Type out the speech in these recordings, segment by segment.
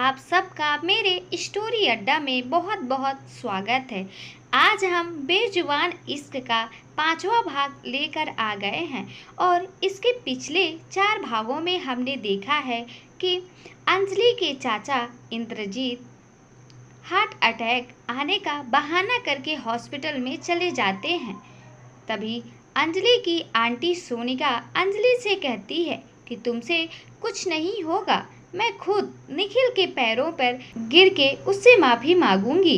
आप सबका मेरे स्टोरी अड्डा में बहुत बहुत स्वागत है। आज हम बेजुबान इश्क का 5वां भाग लेकर आ गए हैं और इसके पिछले 4 भागों में हमने देखा है कि अंजलि के चाचा इंद्रजीत हार्ट अटैक आने का बहाना करके हॉस्पिटल में चले जाते हैं। तभी अंजलि की आंटी सोनिका अंजलि से कहती है कि तुमसे कुछ नहीं होगा, मैं खुद निखिल के पैरों पर गिर के उससे माफ़ी मांगूंगी।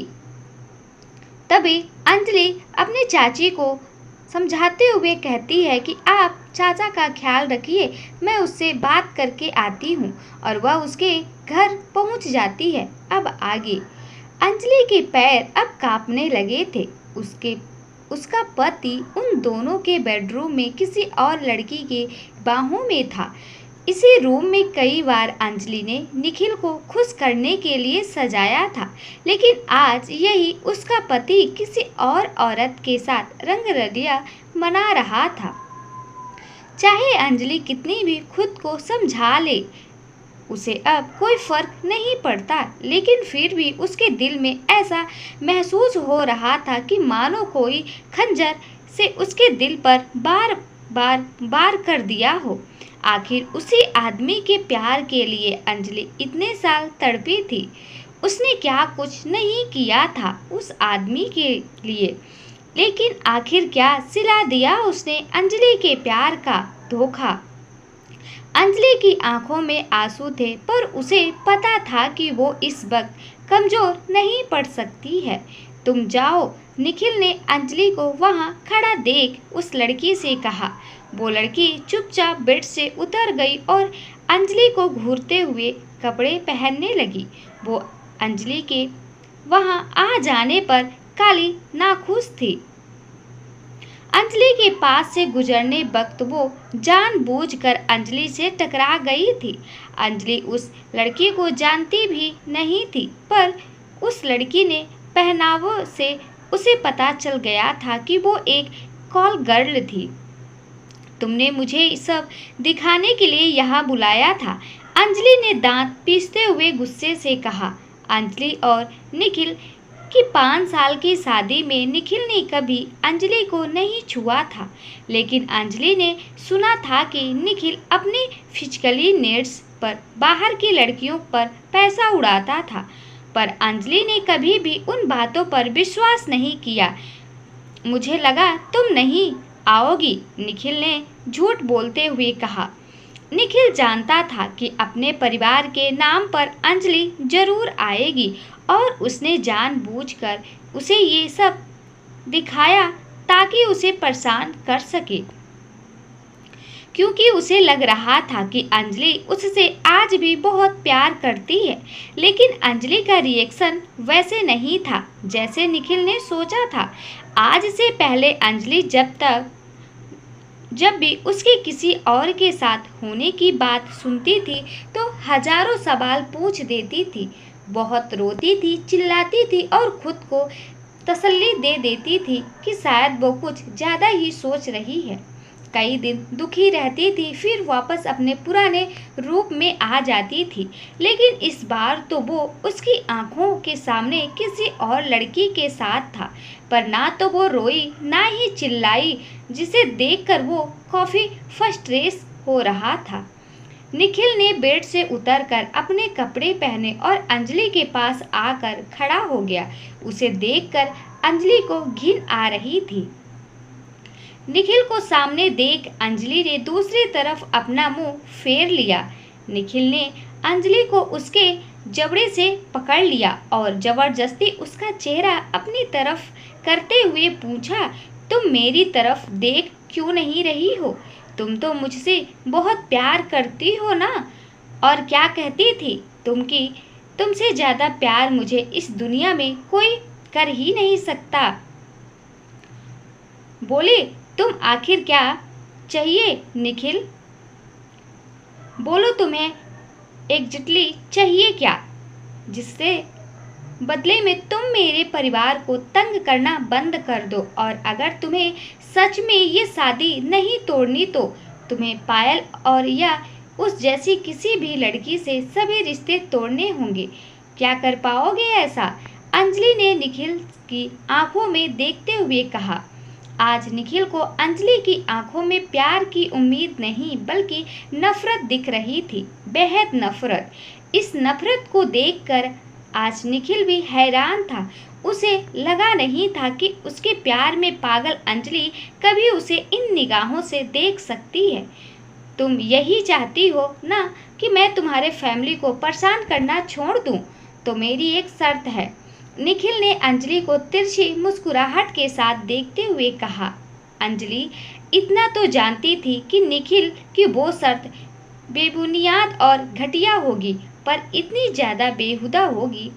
तभी अंजलि अपनी चाची को समझाते हुए कहती है कि आप चाचा का ख्याल रखिए, मैं उससे बात करके आती हूँ, और वह उसके घर पहुँच जाती है। अब आगे अंजलि के पैर अब कांपने लगे थे। उसका पति उन दोनों के बेडरूम में किसी और लड़की के बाहों में था। इसी रूम में कई बार अंजलि ने निखिल को खुश करने के लिए सजाया था, लेकिन आज यही उसका पति किसी और औरत के साथ रंगरलिया मना रहा था। चाहे अंजलि कितनी भी खुद को समझा ले, उसे अब कोई फर्क नहीं पड़ता, लेकिन फिर भी उसके दिल में ऐसा महसूस हो रहा था कि मानो कोई खंजर से उसके दिल पर बार कर दिया हो। आखिर उसी आदमी के प्यार के लिए अंजलि इतने साल तड़पी थी। उसने क्या कुछ नहीं किया था उस आदमी के लिए, लेकिन आखिर क्या सिला दिया उसने अंजलि के प्यार का धोखा। अंजलि की आंखों में आंसू थे, पर उसे पता था कि वो इस वक्त कमजोर नहीं पड़ सकती है। तुम जाओ, निखिल ने अंजलि को वहां खड़ा देख उस लड़की से कहा। वो लड़की चुपचाप बेड से उतर गई और अंजलि को घूरते हुए कपड़े पहनने लगी। वो अंजलि के वहां आ जाने पर काली नाखुश थी। अंजलि के पास से गुजरने वक्त वो जानबूझकर अंजलि से टकरा गई थी। अंजलि उस लड़की को जानती भी नहीं थी, पर उस लड़की ने पहनावों से उसे पता चल गया था कि वो एक कॉल गर्ल थी। तुमने मुझे सब दिखाने के लिए यहाँ बुलाया था, अंजलि ने दांत पीसते हुए गुस्से से कहा। अंजलि और निखिल कि 5 साल की शादी में निखिल ने कभी अंजलि को नहीं छुआ था, लेकिन अंजलि ने सुना था कि निखिल अपनी फिजिकली नीड्स पर बाहर की लड़कियों पर पैसा उड़ाता था, पर अंजलि ने कभी भी उन बातों पर विश्वास नहीं किया। मुझे लगा तुम नहीं आओगी, निखिल ने झूठ बोलते हुए कहा। निखिल जानता था कि अपने परिवार के नाम पर अंजलि जरूर आएगी, और उसने जानबूझकर उसे ये सब दिखाया ताकि उसे परेशान कर सके, क्योंकि उसे लग रहा था कि अंजलि उससे आज भी बहुत प्यार करती है। लेकिन अंजलि का रिएक्शन वैसे नहीं था जैसे निखिल ने सोचा था। आज से पहले अंजलि जब भी उसके किसी और के साथ होने की बात सुनती थी तो हजारों सवाल पूछ देती थी, बहुत रोती थी, चिल्लाती थी और खुद को तसल्ली दे देती थी कि शायद वो कुछ ज़्यादा ही सोच रही है। कई दिन दुखी रहती थी, फिर वापस अपने पुराने रूप में आ जाती थी, लेकिन इस बार तो वो उसकी आंखों के सामने किसी और लड़की के साथ था। पर ना तो वो रोई ना ही चिल्लाई, जिसे देखकर वो काफ़ी फ्रस्ट्रेट हो रहा था। निखिल ने बेड से उतरकर अपने कपड़े पहने और अंजलि के पास आकर खड़ा हो गया। उसे देखकर अंजलि को घिन आ रही थी। निखिल को सामने देख अंजलि ने दूसरी तरफ अपना मुंह फेर लिया। निखिल ने अंजलि को उसके जबड़े से पकड़ लिया और जबरदस्ती उसका चेहरा अपनी तरफ करते हुए पूछा, तुम मेरी तरफ देख क्यों नहीं रही हो? तुम तो मुझसे बहुत प्यार करती हो ना? और क्या कहती थी तुम कि तुमसे ज़्यादा प्यार मुझे इस दुनिया में कोई कर ही नहीं सकता। बोले, तुम आखिर क्या चाहिए निखिल? बोलो, तुम्हें एग्जैक्टली चाहिए क्या, जिससे बदले में तुम मेरे परिवार को तंग करना बंद कर दो, और अगर तुम्हें सच में ये शादी नहीं तोड़नी तो तुम्हें पायल और या उस जैसी किसी भी लड़की से सभी रिश्ते तोड़ने होंगे। क्या कर पाओगे ऐसा? अंजलि ने निखिल की आंखों में देखते हुए कहा। आज निखिल को अंजलि की आंखों में प्यार की उम्मीद नहीं बल्कि नफरत दिख रही थी, बेहद नफरत। इस नफरत को देखकर आज निखिल भी हैरान था। उसे लगा नहीं था कि उसके प्यार में पागल अंजलि कभी उसे इन निगाहों से देख सकती है। तुम यही चाहती हो ना कि मैं तुम्हारे फैमिली को परेशान करना छोड़ दूं? तो मेरी एक शर्त है। निखिल ने अंजलि को तिरछी मुस्कुराहट के साथ देखते हुए कहा। अंजलि इतना तो जानती थी कि निखिल की वो शर्त बेबुनियाद और घटिया होगी, पर इतनी ज्यादा बेहुदा होगी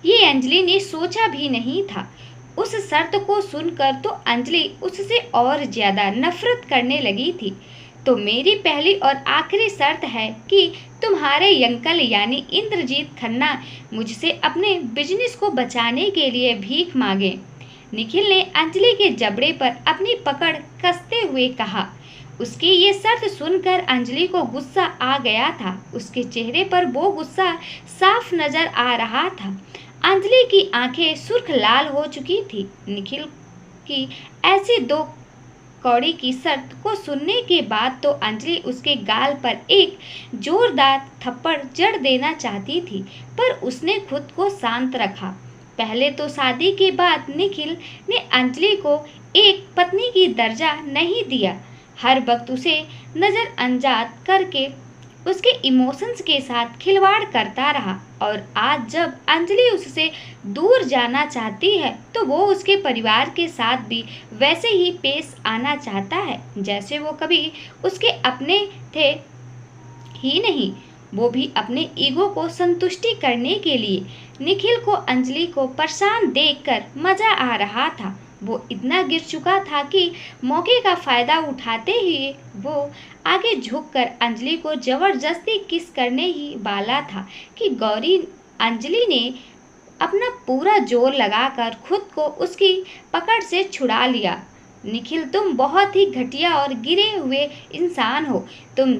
ये अंजलि ने सोचा भी नहीं था। उस शर्त को सुनकर तो अंजलि उससे और ज्यादा नफरत करने लगी थी। तो मेरी पहली और आखिरी शर्त है कि तुम्हारे अंकल यानी इंद्रजीत खन्ना मुझसे अपने बिजनेस को बचाने के लिए भीख मांगे। निखिल ने अंजलि के जबड़े पर अपनी पकड़ कसते हुए कहा। उसकी ये शर्त सुनकर अंजलि को गुस्सा आ गया था। उसके चेहरे पर वो गुस्सा साफ नजर आ रहा था। अंजलि की आंखें सुर्ख लाल हो चुकी थी। निखिल की ऐसी दो कौड़ी की शर्त को सुनने के बाद तो अंजलि उसके गाल पर एक जोरदार थप्पड़ जड़ देना चाहती थी, पर उसने खुद को शांत रखा। पहले तो शादी के बाद निखिल ने अंजलि को एक पत्नी की दर्जा नहीं दिया, हर वक्त उसे नजरअंदाज करके उसके इमोशंस के साथ खिलवाड़ करता रहा। और आज जब अंजलि उससे दूर जाना चाहती है तो वो उसके परिवार के साथ भी वैसे ही पेश आना चाहता है जैसे वो कभी उसके अपने थे ही नहीं, वो भी अपने ईगो को संतुष्टि करने के लिए। निखिल को अंजलि को परेशान देखकर मजा आ रहा था। वो इतना गिर चुका था कि मौके का फायदा उठाते ही वो आगे झुककर अंजलि को जबरदस्ती किस करने ही वाला था कि गौरी अंजलि ने अपना पूरा जोर लगाकर खुद को उसकी पकड़ से छुड़ा लिया। निखिल तुम बहुत ही घटिया और गिरे हुए इंसान हो। तुम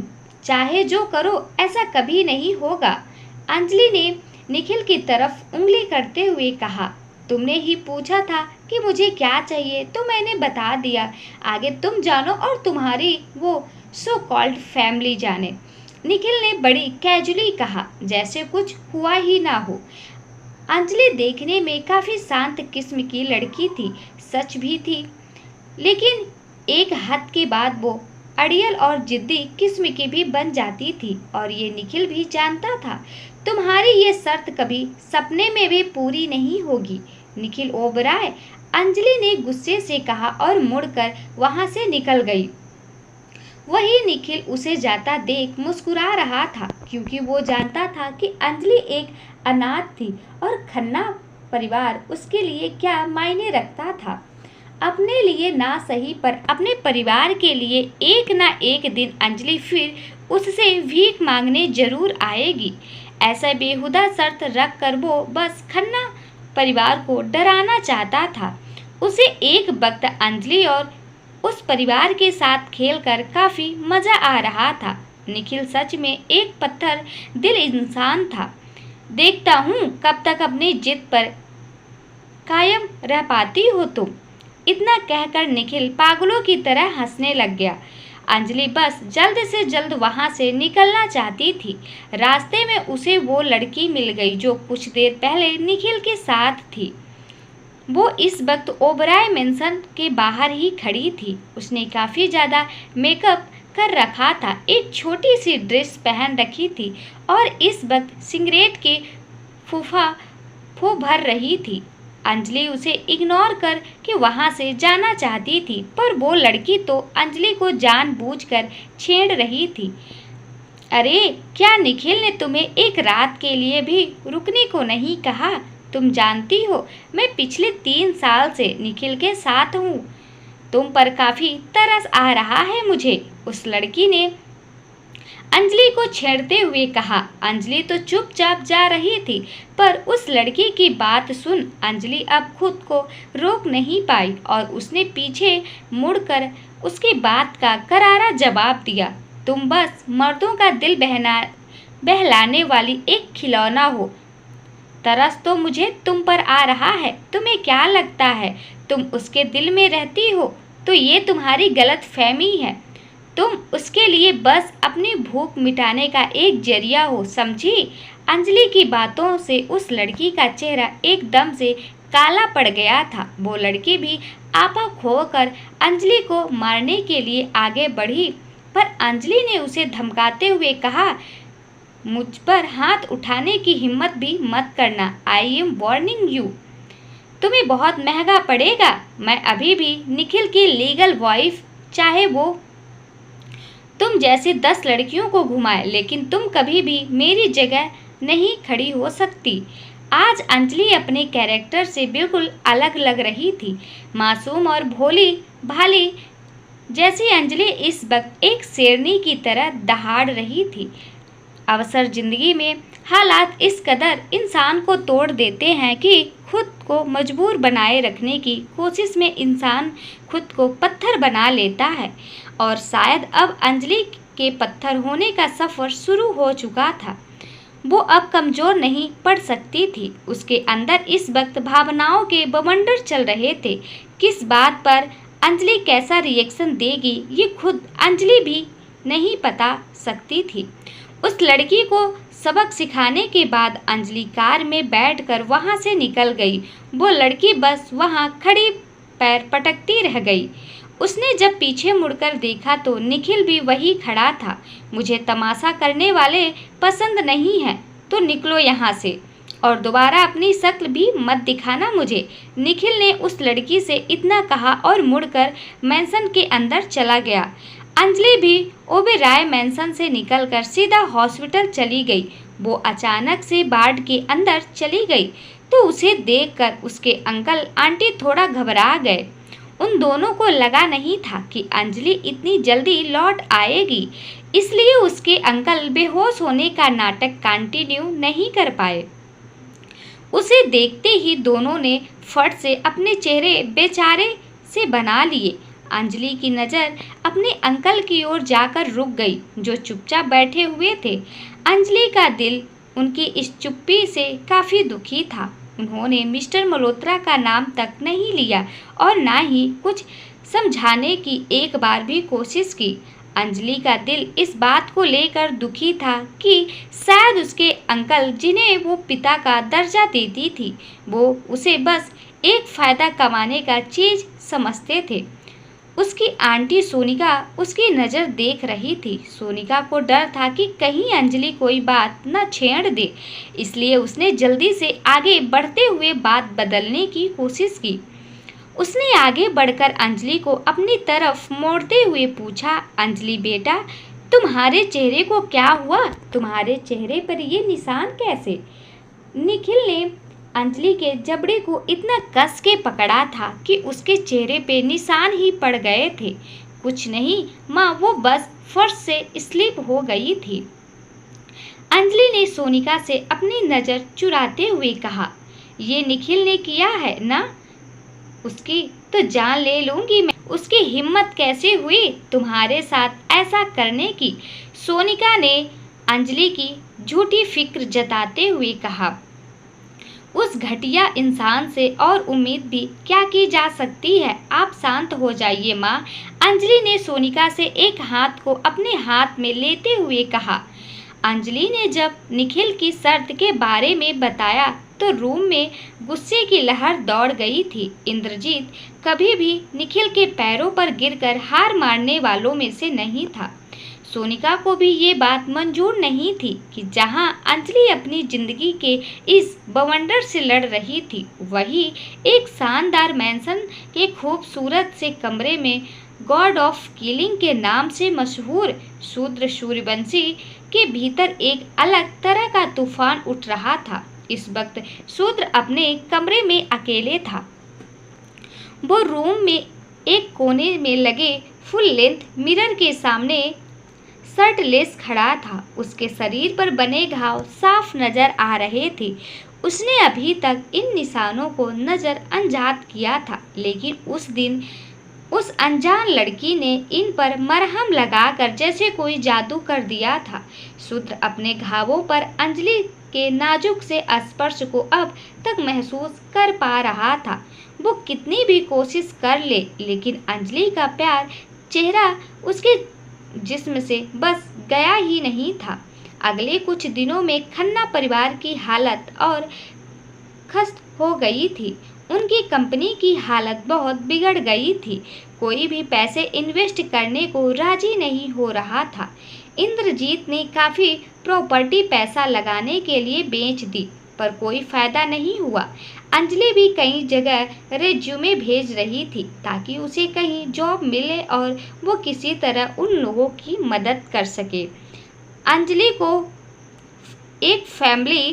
चाहे जो करो ऐसा कभी नहीं होगा। अंजलि ने निखिल की तरफ उंगली करते हुए कहा। तुमने ही पूछा था कि मुझे क्या चाहिए तो मैंने बता दिया। आगे तुम जानो और तुम्हारी वो सो कॉल्ड फैमिली जाने। निखिल ने बड़ी कैजुअली कहा, जैसे कुछ हुआ ही ना हो। अंजलि देखने में काफी शांत किस्म की लड़की थी, सच भी थी, लेकिन एक हद के बाद वो अड़ियल और जिद्दी किस्म की भी बन जाती थी। और ये निखिल भी जानता था। तुम्हारी ये शर्त कभी सपने में भी पूरी नहीं होगी। निखिल ओबराय, अंजलि ने गुस्से से कहा और मुड़कर वहां से निकल गई। वही निखिल उसे जाता देख मुस्कुरा रहा था, क्योंकि वो जानता था कि अंजलि एक अनाथ थी और खन्ना परिवार उसके लिए क्या मायने रखता था। अपने लिए ना सही पर अपने परिवार के लिए एक ना एक दिन अंजलि फिर उससे भीख मांगने जरूर आएगी। ऐसा बेहुदा शर्त रख कर वो बस खन्ना परिवार को डराना चाहता था। उसे एक वक्त अंजलि और उस परिवार के साथ खेलकर काफी मजा आ रहा था। निखिल सच में एक पत्थर दिल इंसान था। देखता हूँ कब तक अपनी जिद पर कायम रह पाती हो तुम। इतना कहकर निखिल पागलों की तरह हंसने लग गया। अंजलि बस जल्द से जल्द वहां से निकलना चाहती थी। रास्ते में उसे वो लड़की मिल गई जो कुछ देर पहले निखिल के साथ थी। वो इस वक्त ओबराय मेंशन के बाहर ही खड़ी थी। उसने काफी ज्यादा मेकअप कर रखा था, एक छोटी सी ड्रेस पहन रखी थी और इस वक्त सिगरेट के फूंफ भर रही थी। अंजलि उसे इग्नोर कर के वहां से जाना चाहती थी, पर वो लड़की तो अंजलि को जानबूझकर छेड़ रही थी। अरे क्या निखिल ने तुम्हें एक रात के लिए भी रुकने को नहीं कहा? तुम जानती हो मैं पिछले 3 साल से निखिल के साथ हूँ। तुम पर काफी तरस आ रहा है मुझे, उस लड़की ने अंजलि को छेड़ते हुए कहा। अंजलि तो चुपचाप जा रही थी, पर उस लड़की की बात सुन अंजलि अब खुद को रोक नहीं पाई और उसने पीछे मुड़कर उसकी बात का करारा जवाब दिया। तुम बस मर्दों का दिल बहलाने वाली एक खिलौना हो। तरस तो मुझे तुम पर आ रहा है। तुम्हें क्या लगता है तुम उसके दिल में रहती हो? तो ये तुम्हारी गलत फहमी है। तुम उसके लिए बस अपनी भूख मिटाने का एक जरिया हो, समझी? अंजलि की बातों से उस लड़की का चेहरा एकदम से काला पड़ गया था। वो लड़की भी आपा खोकर अंजलि को मारने के लिए आगे बढ़ी, पर अंजलि ने उसे धमकाते हुए कहा, मुझ पर हाथ उठाने की हिम्मत भी मत करना। I am warning you. तुम्हें बहुत महंगा पड़ेगा। मैं अभी भी निखिल की लीगल वाइफ, चाहे वो तुम जैसी 10 लड़कियों को घुमाए, लेकिन तुम कभी भी मेरी जगह नहीं खड़ी हो सकती। आज अंजलि अपने कैरेक्टर से बिल्कुल अलग लग रही थी। मासूम और भोली भाली जैसी अंजलि इस वक्त एक शेरनी की तरह दहाड़ रही थी। अवसर जिंदगी में हालात इस कदर इंसान को तोड़ देते हैं कि खुद को मजबूर बनाए रखने की कोशिश में इंसान खुद को पत्थर बना लेता है। और शायद अब अंजलि के पत्थर होने का सफ़र शुरू हो चुका था। वो अब कमज़ोर नहीं पड़ सकती थी। उसके अंदर इस वक्त भावनाओं के बवंडर चल रहे थे। किस बात पर अंजलि कैसा रिएक्शन देगी ये खुद अंजलि भी नहीं पता सकती थी। उस लड़की को सबक सिखाने के बाद अंजलि कार में बैठकर वहां से निकल गई। वो लड़की बस वहां खड़ी पैर पटकती रह गई। उसने जब पीछे मुड़कर देखा तो निखिल भी वही खड़ा था। मुझे तमाशा करने वाले पसंद नहीं है तो निकलो यहाँ से, और दोबारा अपनी शक्ल भी मत दिखाना मुझे। निखिल ने उस लड़की से इतना कहा और मुड़कर मैंसन के अंदर चला गया। अंजलि भी ओबेरॉय मैंसन से निकलकर सीधा हॉस्पिटल चली गई। वो अचानक से वार्ड के अंदर चली गई तो उसे देखकर उसके अंकल आंटी थोड़ा घबरा गए। उन दोनों को लगा नहीं था कि अंजलि इतनी जल्दी लौट आएगी, इसलिए उसके अंकल बेहोश होने का नाटक कंटिन्यू नहीं कर पाए। उसे देखते ही दोनों ने फट से अपने चेहरे बेचारे से बना लिए। अंजलि की नज़र अपने अंकल की ओर जाकर रुक गई, जो चुपचाप बैठे हुए थे। अंजलि का दिल उनकी इस चुप्पी से काफ़ी दुखी था। उन्होंने मिस्टर मल्होत्रा का नाम तक नहीं लिया और ना ही कुछ समझाने की एक बार भी कोशिश की। अंजलि का दिल इस बात को लेकर दुखी था कि शायद उसके अंकल, जिन्हें वो पिता का दर्जा देती थी, वो उसे बस एक फ़ायदा कमाने का चीज़ समझते थे। उसकी आंटी सोनिका उसकी नज़र देख रही थी। सोनिका को डर था कि कहीं अंजलि कोई बात न छेड़ दे, इसलिए उसने जल्दी से आगे बढ़ते हुए बात बदलने की कोशिश की। उसने आगे बढ़कर अंजलि को अपनी तरफ मोड़ते हुए पूछा, अंजलि बेटा, तुम्हारे चेहरे को क्या हुआ? तुम्हारे चेहरे पर ये निशान कैसे? निखिल ने अंजलि के जबड़े को इतना कस के पकड़ा था कि उसके चेहरे पे निशान ही पड़ गए थे। कुछ नहीं माँ, वो बस फर्श से स्लिप हो गई थी। अंजलि ने सोनिका से अपनी नज़र चुराते हुए कहा, ये निखिल ने किया है ना? उसकी तो जान ले लूंगी मैं। उसकी हिम्मत कैसे हुई तुम्हारे साथ ऐसा करने की? सोनिका ने अंजलि की झूठी फिक्र जताते हुए कहा। उस घटिया इंसान से और उम्मीद भी क्या की जा सकती है? आप शांत हो जाइए माँ। अंजलि ने सोनिका से एक हाथ को अपने हाथ में लेते हुए कहा। अंजलि ने जब निखिल की शर्त के बारे में बताया तो रूम में गुस्से की लहर दौड़ गई थी। इंद्रजीत कभी भी निखिल के पैरों पर गिरकर हार मारने वालों में से नहीं था। सोनिका को भी ये बात मंजूर नहीं थी कि जहां अंजलि अपनी जिंदगी के इस बवंडर से लड़ रही थी, वही एक शानदार मैंसन के खूबसूरत से कमरे में गॉड ऑफ किलिंग के नाम से मशहूर शूद्र सूर्यवंशी के भीतर एक अलग तरह का तूफान उठ रहा था। इस वक्त शूद्र अपने कमरे में अकेले था। वो रूम में एक कोने में लगे फुल लेंथ मिरर के सामने शर्टलेस खड़ा था। उसके शरीर पर बने घाव साफ नजर आ रहे थे। उसने अभी तक इन निशानों को नजर अंदाज किया था, लेकिन उस दिन उस अनजान लड़की ने इन पर मरहम लगाकर जैसे कोई जादू कर दिया था। सूत्र अपने घावों पर अंजलि के नाजुक से स्पर्श को अब तक महसूस कर पा रहा था। वो कितनी भी कोशिश कर ले, लेकिन अंजलि का प्यार चेहरा उसके जिस्म से बस गया ही नहीं था। अगले कुछ दिनों में खन्ना परिवार की हालत और खस्त हो गई थी। उनकी कंपनी की हालत बहुत बिगड़ गई थी। कोई भी पैसे इन्वेस्ट करने को राजी नहीं हो रहा था। इंद्रजीत ने काफ़ी प्रॉपर्टी पैसा लगाने के लिए बेच दी, पर कोई फायदा नहीं हुआ। अंजलि भी कई जगह रेज्यूमे भेज रही थी ताकि उसे कहीं जॉब मिले और वो किसी तरह उन लोगों की मदद कर सके। अंजलि को एक फैमिली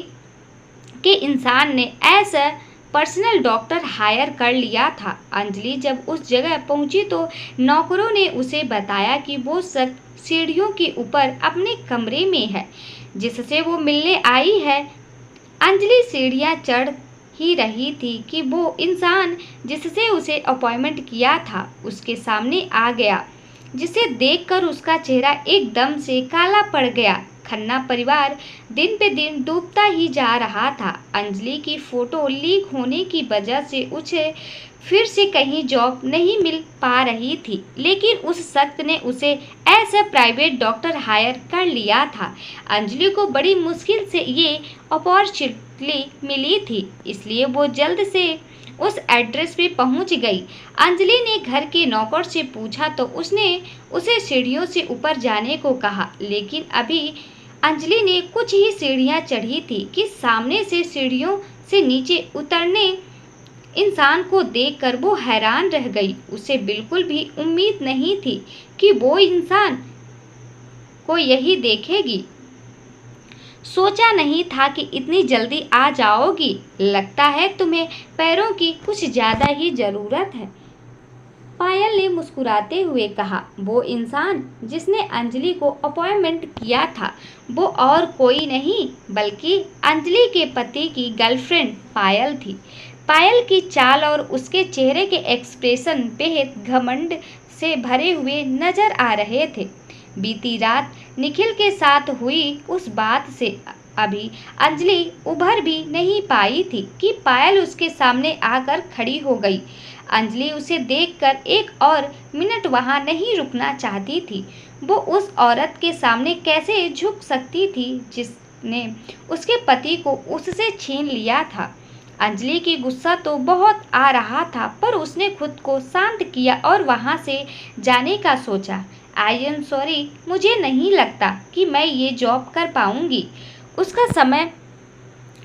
के इंसान ने ऐसा पर्सनल डॉक्टर हायर कर लिया था। अंजलि जब उस जगह पहुंची तो नौकरों ने उसे बताया कि वो शख्स सीढ़ियों के ऊपर अपने कमरे में है जिससे वो मिलने आई है। अंजलि सीढ़ियां चढ़ ही रही थी कि वो इंसान जिससे उसे अपॉइंटमेंट किया था उसके सामने आ गया, जिसे देखकर उसका चेहरा एकदम से काला पड़ गया। खन्ना परिवार दिन पे दिन डूबता ही जा रहा था। अंजलि की फोटो लीक होने की वजह से उसे फिर से कहीं जॉब नहीं मिल पा रही थी, लेकिन उस शख्स ने उसे ऐसा प्राइवेट डॉक्टर हायर कर लिया था। अंजलि को बड़ी मुश्किल से ये अपॉर्चुनिटी मिली थी, इसलिए वो जल्द से उस एड्रेस पे पहुंच गई। अंजलि ने घर के नौकर से पूछा तो उसने उसे सीढ़ियों से ऊपर जाने को कहा, लेकिन अभी अंजलि ने कुछ ही सीढ़ियां चढ़ी थी कि सामने से सीढ़ियों से नीचे उतरने इंसान को देखकर वो हैरान रह गई। उसे बिल्कुल भी उम्मीद नहीं थी कि वो इंसान को यही देखेगी। सोचा नहीं था कि इतनी जल्दी आ जाओगी। लगता है तुम्हें पैरों की कुछ ज़्यादा ही ज़रूरत है, पायल ने मुस्कुराते हुए कहा। वो इंसान जिसने अंजलि को अपॉइंटमेंट किया था वो और कोई नहीं बल्कि अंजलि के पति की गर्लफ्रेंड पायल थी। पायल की चाल और उसके चेहरे के एक्सप्रेशन बेहद घमंड से भरे हुए नजर आ रहे थे। बीती रात निखिल के साथ हुई उस बात से अभी अंजलि उभर भी नहीं पाई थी कि पायल उसके सामने आकर खड़ी हो गई। अंजलि उसे देखकर एक और मिनट वहां नहीं रुकना चाहती थी। वो उस औरत के सामने कैसे झुक सकती थी जिसने उसके पति को उससे छीन लिया था। अंजलि की गुस्सा तो बहुत आ रहा था, पर उसने खुद को शांत किया और वहां से जाने का सोचा। आई एम सॉरी, मुझे नहीं लगता कि मैं ये जॉब कर पाऊंगी।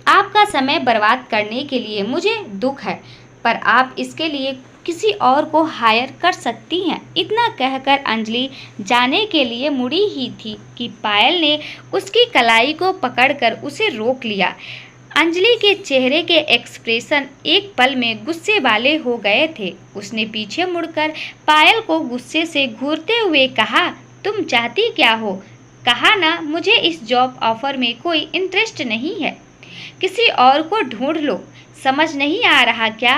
आपका समय बर्बाद करने के लिए मुझे दुख है, पर आप इसके लिए किसी और को हायर कर सकती हैं। इतना कहकर अंजलि जाने के लिए मुड़ी ही थी कि पायल ने उसकी कलाई को पकड़कर उसे रोक लिया। अंजलि के चेहरे के एक्सप्रेशन एक पल में गुस्से वाले हो गए थे। उसने पीछे मुड़कर पायल को गुस्से से घूरते हुए कहा, तुम चाहती क्या हो? कहा ना, मुझे इस जॉब ऑफर में कोई इंटरेस्ट नहीं है। किसी और को ढूंढ लो। समझ नहीं आ रहा क्या?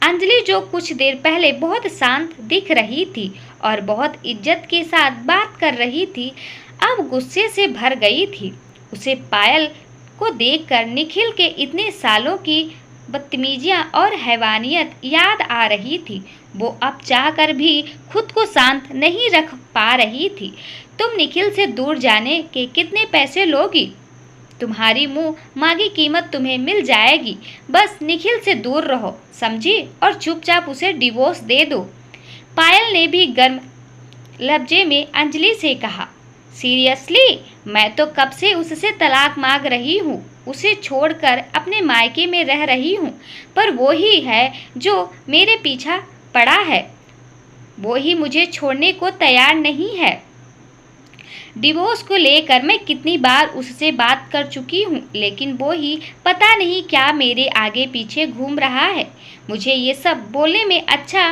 अंजलि जो कुछ देर पहले बहुत शांत दिख रही थी और बहुत इज्जत के साथ बात कर रही थी, अब गुस्से से भर गई थी। उसे पायल को देखकर निखिल के इतने सालों की बदतमीजियां और हैवानियत याद आ रही थी। वो अब चाहकर भी खुद को शांत नहीं रख पा रही थी। तुम निखिल से दूर जाने के कितने पैसे लोगी? तुम्हारी मुंह मांगी कीमत तुम्हें मिल जाएगी। बस निखिल से दूर रहो, समझी? और चुपचाप उसे डिवोर्स दे दो। पायल ने भी गर्म लहजे में अंजलि से कहा। सीरियसली, मैं तो कब से उससे तलाक मांग रही हूँ। उसे छोड़कर अपने मायके में रह रही हूँ, पर वो ही है जो मेरे पीछा पड़ा है। वो ही मुझे छोड़ने को तैयार नहीं है। डिवोर्स को लेकर मैं कितनी बार उससे बात कर चुकी हूँ, लेकिन वो ही पता नहीं क्या मेरे आगे पीछे घूम रहा है। मुझे ये सब बोलने में अच्छा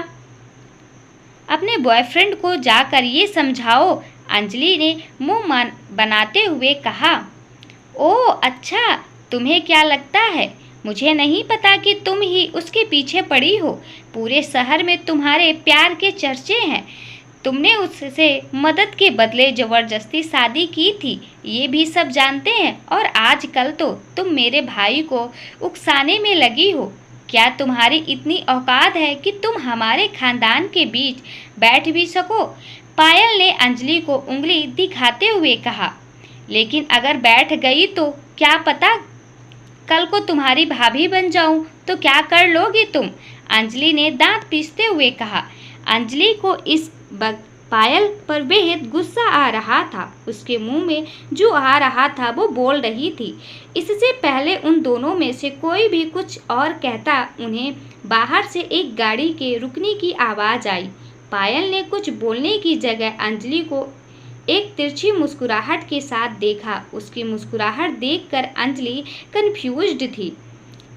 अपने बॉयफ्रेंड को जाकर ये समझाओ। अंजलि ने मुंह बनाते हुए कहा। ओह अच्छा, तुम्हें क्या लगता है मुझे नहीं पता कि तुम ही उसके पीछे पड़ी हो। पूरे शहर में तुम्हारे प्यार के चर्चे हैं। तुमने उससे मदद के बदले जबरदस्ती शादी की थी, ये भी सब जानते हैं। और आजकल तो तुम मेरे भाई को उकसाने में लगी हो। क्या तुम्हारी इतनी औकात है कि तुम हमारे खानदान के बीच बैठ भी सको? पायल ने अंजलि को उंगली दिखाते हुए कहा। लेकिन अगर बैठ गई तो क्या पता कल को तुम्हारी भाभी बन जाऊं तो क्या कर लोगी तुम? अंजलि ने दांत पीसते हुए कहा। अंजलि को इस वक्त पायल पर बेहद गुस्सा आ रहा था। उसके मुंह में जो आ रहा था वो बोल रही थी। इससे पहले उन दोनों में से कोई भी कुछ और कहता, उन्हें बाहर से एक गाड़ी के रुकने की आवाज़ आई। पायल ने कुछ बोलने की जगह अंजलि को एक तिरछी मुस्कुराहट के साथ देखा। उसकी मुस्कुराहट देखकर अंजलि कंफ्यूज्ड थी।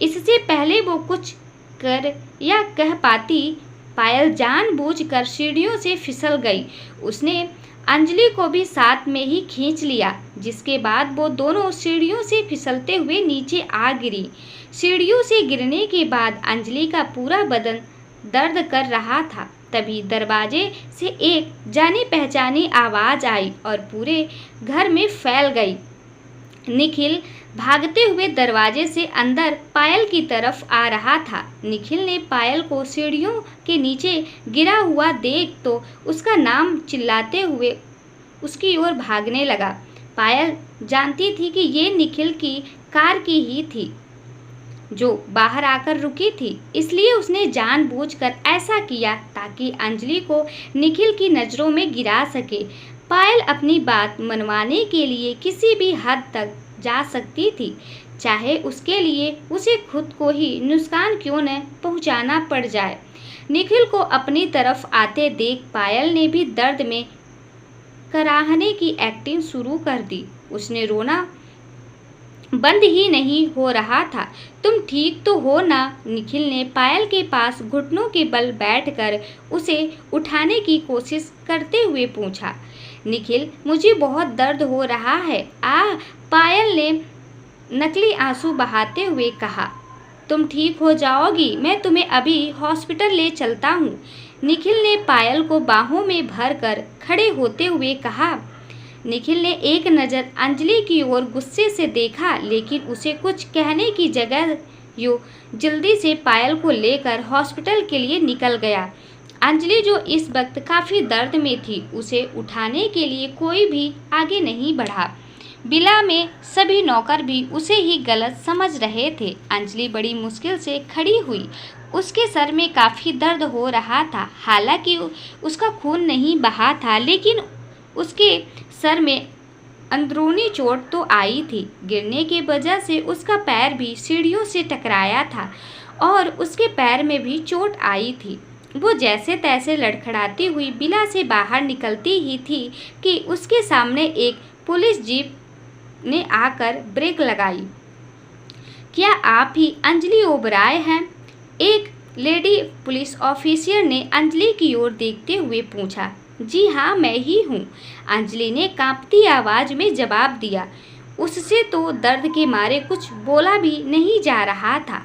इससे पहले वो कुछ कर या कह पाती, पायल जानबूझकर सीढ़ियों से फिसल गई। उसने अंजलि को भी साथ में ही खींच लिया, जिसके बाद वो दोनों सीढ़ियों से फिसलते हुए नीचे आ गिरी। सीढ़ियों से गिरने के बाद अंजलि का पूरा बदन दर्द कर रहा था। तभी दरवाजे से एक जानी पहचानी आवाज़ आई और पूरे घर में फैल गई। निखिल भागते हुए दरवाजे से अंदर पायल की तरफ आ रहा था। निखिल ने पायल को सीढ़ियों के नीचे गिरा हुआ देख तो उसका नाम चिल्लाते हुए उसकी ओर भागने लगा। पायल जानती थी कि ये निखिल की कार की ही थी जो बाहर आकर रुकी थी, इसलिए उसने जानबूझकर ऐसा किया ताकि अंजलि को निखिल की नज़रों में गिरा सके। पायल अपनी बात मनवाने के लिए किसी भी हद तक जा सकती थी, चाहे उसके लिए उसे खुद को ही नुकसान क्यों न पहुंचाना पड़ जाए। निखिल को अपनी तरफ आते देख पायल ने भी दर्द में कराहने की एक्टिंग शुरू कर दी। उसने रोना बंद ही नहीं हो रहा था। तुम ठीक तो हो ना? निखिल ने पायल के पास घुटनों के बल बैठकर उसे उठाने की कोशिश करते हुए पूछा। निखिल, मुझे बहुत दर्द हो रहा है। पायल ने नकली आंसू बहाते हुए कहा। तुम ठीक हो जाओगी, मैं तुम्हें अभी हॉस्पिटल ले चलता हूँ। निखिल ने पायल को बाहों में भरकर खड़े होते हुए कहा। निखिल ने एक नज़र अंजलि की ओर गुस्से से देखा, लेकिन उसे कुछ कहने की जगह यो जल्दी से पायल को लेकर हॉस्पिटल के लिए निकल गया। अंजलि जो इस वक्त काफ़ी दर्द में थी, उसे उठाने के लिए कोई भी आगे नहीं बढ़ा। विला में सभी नौकर भी उसे ही गलत समझ रहे थे। अंजलि बड़ी मुश्किल से खड़ी हुई। उसके सर में काफ़ी दर्द हो रहा था। हालांकि उसका खून नहीं बहा था, लेकिन उसके सर में अंदरूनी चोट तो आई थी। गिरने की वजह से उसका पैर भी सीढ़ियों से टकराया था और उसके पैर में भी चोट आई थी। वो जैसे तैसे लड़खड़ाती हुई विला से बाहर निकलती ही थी कि उसके सामने एक पुलिस जीप ने आकर ब्रेक लगाई। क्या आप ही अंजलि ओबराय हैं? एक लेडी पुलिस ऑफिसर ने अंजलि की ओर देखते हुए पूछा। जी हाँ, मैं ही हूँ, अंजलि ने कांपती आवाज़ में जवाब दिया। उससे तो दर्द के मारे कुछ बोला भी नहीं जा रहा था।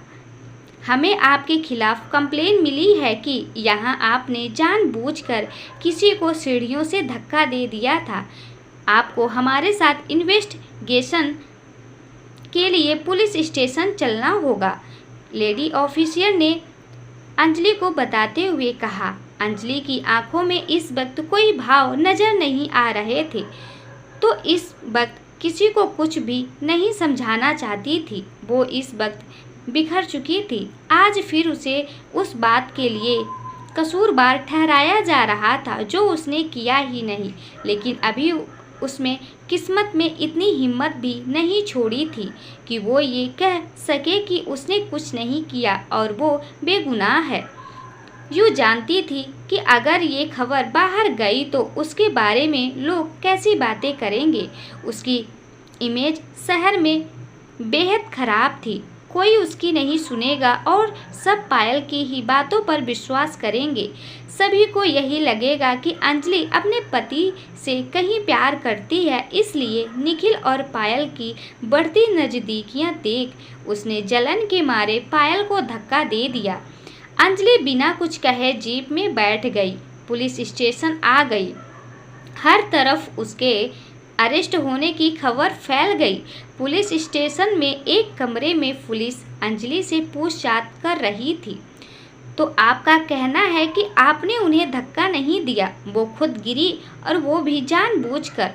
हमें आपके खिलाफ कंप्लेन मिली है कि यहाँ आपने जानबूझकर किसी को सीढ़ियों से धक्का दे दिया था। आपको हमारे साथ इन्वेस्टिगेशन के लिए पुलिस स्टेशन चलना होगा, लेडी ऑफिसर ने अंजलि को बताते हुए कहा। अंजलि की आंखों में इस वक्त कोई भाव नजर नहीं आ रहे थे, तो इस वक्त किसी को कुछ भी नहीं समझाना चाहती थी। वो इस वक्त बिखर चुकी थी। आज फिर उसे उस बात के लिए कसूरवार ठहराया जा रहा था जो उसने किया ही नहीं, लेकिन अभी उसमें किस्मत में इतनी हिम्मत भी नहीं छोड़ी थी कि वो ये कह सके कि उसने कुछ नहीं किया और वो बेगुनाह है। यूँ जानती थी कि अगर ये खबर बाहर गई तो उसके बारे में लोग कैसी बातें करेंगे। उसकी इमेज शहर में बेहद खराब थी। कोई उसकी नहीं सुनेगा और सब पायल की ही बातों पर विश्वास करेंगे। सभी को यही लगेगा कि अंजलि अपने पति से कहीं प्यार करती है, इसलिए निखिल और पायल की बढ़ती नज़दीकियां देख उसने जलन के मारे पायल को धक्का दे दिया। अंजलि बिना कुछ कहे जीप में बैठ गई। पुलिस स्टेशन आ गई। हर तरफ उसके अरेस्ट होने की खबर फैल गई। पुलिस स्टेशन में एक कमरे में पुलिस अंजलि से पूछताछ कर रही थी। तो आपका कहना है कि आपने उन्हें धक्का नहीं दिया, वो खुद गिरी और वो भी जानबूझकर?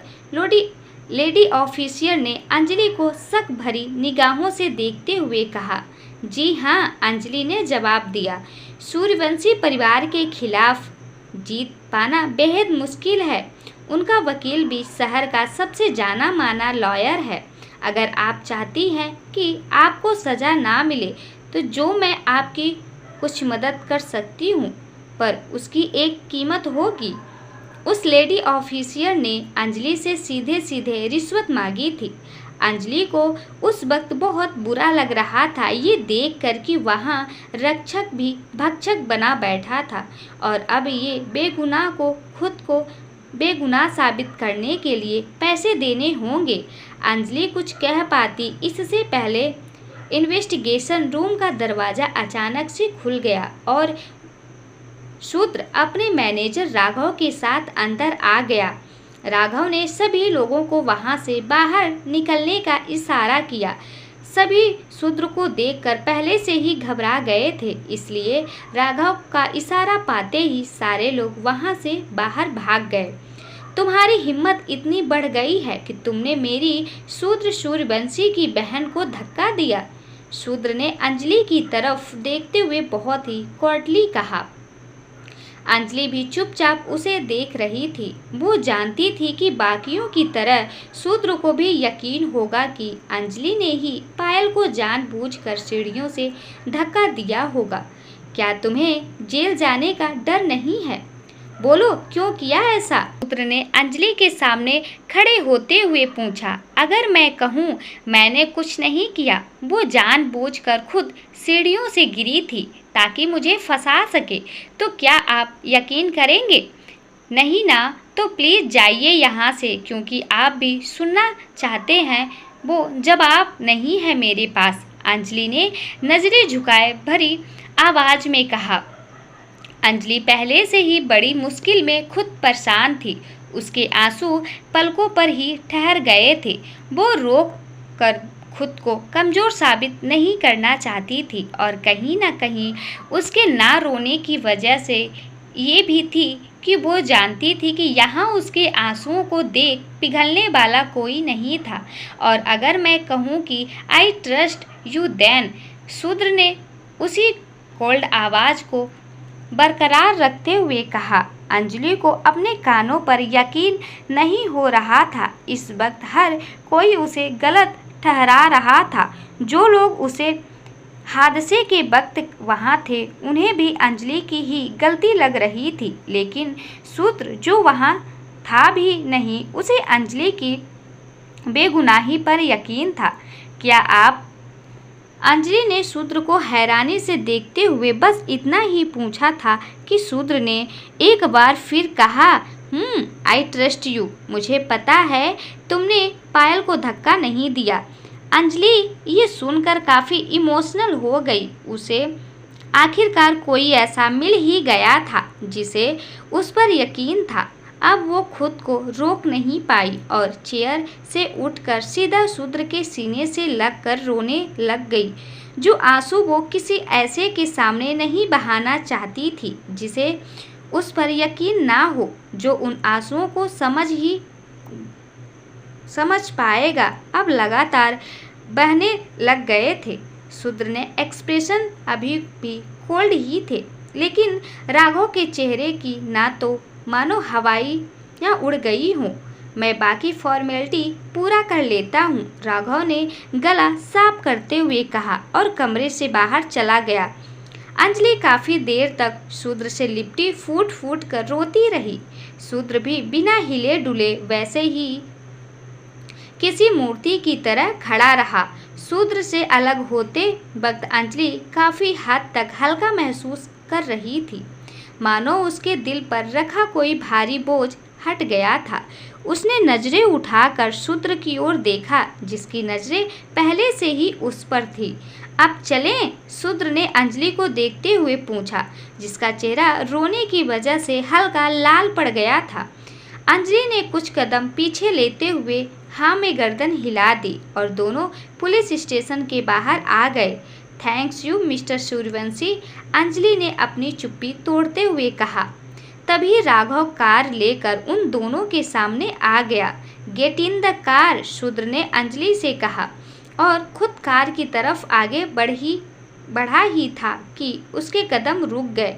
लेडी ऑफिसर ने अंजलि को शक भरी निगाहों से देखते हुए कहा। जी हाँ, अंजलि ने जवाब दिया। सूर्यवंशी परिवार के खिलाफ जीत पाना बेहद मुश्किल है। उनका वकील भी शहर का सबसे जाना माना लॉयर है। अगर आप चाहती हैं कि आपको सज़ा ना मिले तो जो मैं आपकी कुछ मदद कर सकती हूँ, पर उसकी एक कीमत होगी। उस लेडी ऑफिसर ने अंजलि से सीधे सीधे रिश्वत मांगी थी। अंजलि को उस वक्त बहुत बुरा लग रहा था ये देखकर कि वहाँ रक्षक भी भक्षक बना बैठा था और अब ये बेगुनाह को खुद को बेगुनाह साबित करने के लिए पैसे देने होंगे। अंजलि कुछ कह पाती इससे पहले इन्वेस्टिगेशन रूम का दरवाज़ा अचानक से खुल गया और शूद्र अपने मैनेजर राघव के साथ अंदर आ गया। राघव ने सभी लोगों को वहां से बाहर निकलने का इशारा किया। सभी शूद्र को देखकर पहले से ही घबरा गए थे, इसलिए राघव का इशारा पाते ही सारे लोग वहां से बाहर भाग गए। तुम्हारी हिम्मत इतनी बढ़ गई है कि तुमने मेरी शूद्र सूर्यवंशी की बहन को धक्का दिया। शूद्र ने अंजलि की तरफ देखते हुए बहुत ही कोर्टली कहा। अंजलि भी चुपचाप उसे देख रही थी। वो जानती थी कि बाकियों की तरह शूद्र को भी यकीन होगा कि अंजलि ने ही पायल को जानबूझकर सीढ़ियों से धक्का दिया होगा। क्या तुम्हें जेल जाने का डर नहीं है? बोलो, क्यों किया ऐसा? शूद्र ने अंजलि के सामने खड़े होते हुए पूछा। अगर मैं कहूँ मैंने कुछ नहीं किया, वो जानबूझकर खुद सीढ़ियों से गिरी थी ताकि मुझे फंसा सके, तो क्या आप यकीन करेंगे? नहीं ना? तो प्लीज़ जाइए यहाँ से, क्योंकि आप भी सुनना चाहते हैं वो जवाब नहीं है मेरे पास। अंजलि ने नज़रें झुकाए भरी आवाज़ में कहा। अंजलि पहले से ही बड़ी मुश्किल में खुद परेशान थी। उसके आंसू पलकों पर ही ठहर गए थे। वो रोक कर खुद को कमज़ोर साबित नहीं करना चाहती थी और कहीं ना कहीं उसके ना रोने की वजह से ये भी थी कि वो जानती थी कि यहाँ उसके आंसुओं को देख पिघलने वाला कोई नहीं था। और अगर मैं कहूँ कि आई ट्रस्ट यू देन, शूद्र ने उसी कोल्ड आवाज़ को बरकरार रखते हुए कहा। अंजलि को अपने कानों पर यकीन नहीं हो रहा था। इस वक्त हर कोई उसे गलत ठहरा रहा था। जो लोग उसे हादसे के वक्त वहाँ थे उन्हें भी अंजलि की ही गलती लग रही थी, लेकिन शूद्र जो वहाँ था भी नहीं, उसे अंजलि की बेगुनाही पर यकीन था। क्या आप? अंजलि ने शूद्र को हैरानी से देखते हुए बस इतना ही पूछा था कि शूद्र ने एक बार फिर कहा, आई ट्रस्ट यू। मुझे पता है तुमने पायल को धक्का नहीं दिया। अंजलि ये सुनकर काफ़ी इमोशनल हो गई। उसे आखिरकार कोई ऐसा मिल ही गया था जिसे उस पर यकीन था। अब वो खुद को रोक नहीं पाई और चेयर से उठकर सीधा शूद्र के सीने से लगकर रोने लग गई। जो आंसू वो किसी ऐसे के सामने नहीं बहाना चाहती थी जिसे उस पर यकीन ना हो, जो उन आंसुओं को समझ पाएगा, अब लगातार बहने लग गए थे। शूद्र ने एक्सप्रेशन अभी भी कोल्ड ही थे, लेकिन राघव के चेहरे की ना तो मानो हवाई या उड़ गई हूँ। मैं बाकी फॉर्मेलिटी पूरा कर लेता हूँ, राघव ने गला साफ करते हुए कहा और कमरे से बाहर चला गया। अंजलि काफ़ी देर तक शूद्र से लिपटी फूट फूट कर रोती रही। शूद्र भी बिना हिले डुले वैसे ही किसी मूर्ति की तरह खड़ा रहा। शूद्र से अलग होते वक्त अंजलि काफी हद तक हल्का महसूस कर रही थी, मानो उसके दिल पर रखा कोई भारी बोझ हट गया था। उसने नजरें उठाकर शूद्र की ओर देखा, जिसकी नजरें पहले से ही उस पर थी। अब चलें? शूद्र ने अंजलि को देखते हुए पूछा, जिसका चेहरा रोने की वजह से हल्का लाल पड़ गया था। अंजलि ने कुछ कदम पीछे लेते हुए हाँ में गर्दन हिला दी और दोनों पुलिस स्टेशन के बाहर आ गए। Thanks you mister Suryavanshi, Anjali ने अपनी चुप्पी तोड़ते हुए कहा। तभी राघव कार लेकर उन दोनों के सामने आ गया। गेट इन द कार, शूद्र ने अंजलि से कहा और खुद कार की तरफ आगे बढ़ा ही था कि उसके कदम रुक गए।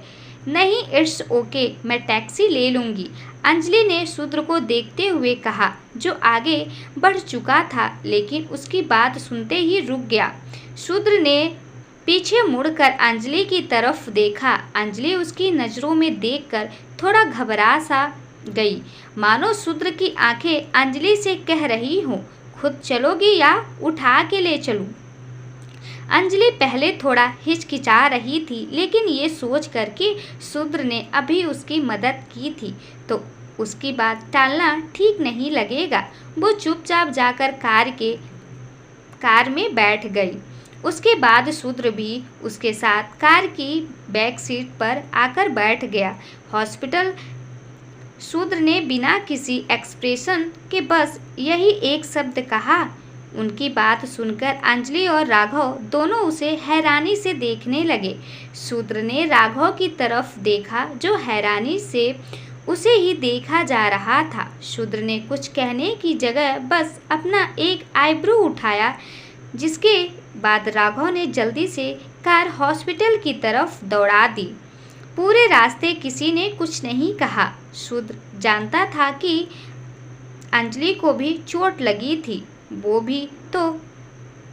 नहीं, इट्स ओके, मैं टैक्सी ले लूँगी, अंजलि ने शूद्र को देखते हुए कहा, जो आगे बढ़ चुका था लेकिन उसकी बात सुनते ही रुक गया। शूद्र ने पीछे मुड़कर अंजलि की तरफ देखा। अंजलि उसकी नज़रों में देखकर थोड़ा घबरा सा गई, मानो शूद्र की आंखें अंजलि से कह रही हों, खुद चलोगी या उठा के ले चलूं? अंजलि पहले थोड़ा हिचकिचा रही थी, लेकिन ये सोच कर कि शूद्र ने अभी उसकी मदद की थी तो उसकी बात टालना ठीक नहीं लगेगा। वो चुपचाप जाकर कार में बैठ गई। उसके बाद शूद्र भी उसके साथ कार की बैक सीट पर आकर बैठ गया। हॉस्पिटल, शूद्र ने बिना किसी एक्सप्रेशन के बस यही एक शब्द कहा। उनकी बात सुनकर अंजलि और राघव दोनों उसे हैरानी से देखने लगे। शूद्र ने राघव की तरफ देखा, जो हैरानी से उसे ही देखा जा रहा था। शूद्र ने कुछ कहने की जगह बस अपना एक आईब्रो उठाया, जिसके बाद राघव ने जल्दी से कार हॉस्पिटल की तरफ दौड़ा दी। पूरे रास्ते किसी ने कुछ नहीं कहा। शूद्र जानता था कि अंजलि को भी चोट लगी थी, वो भी तो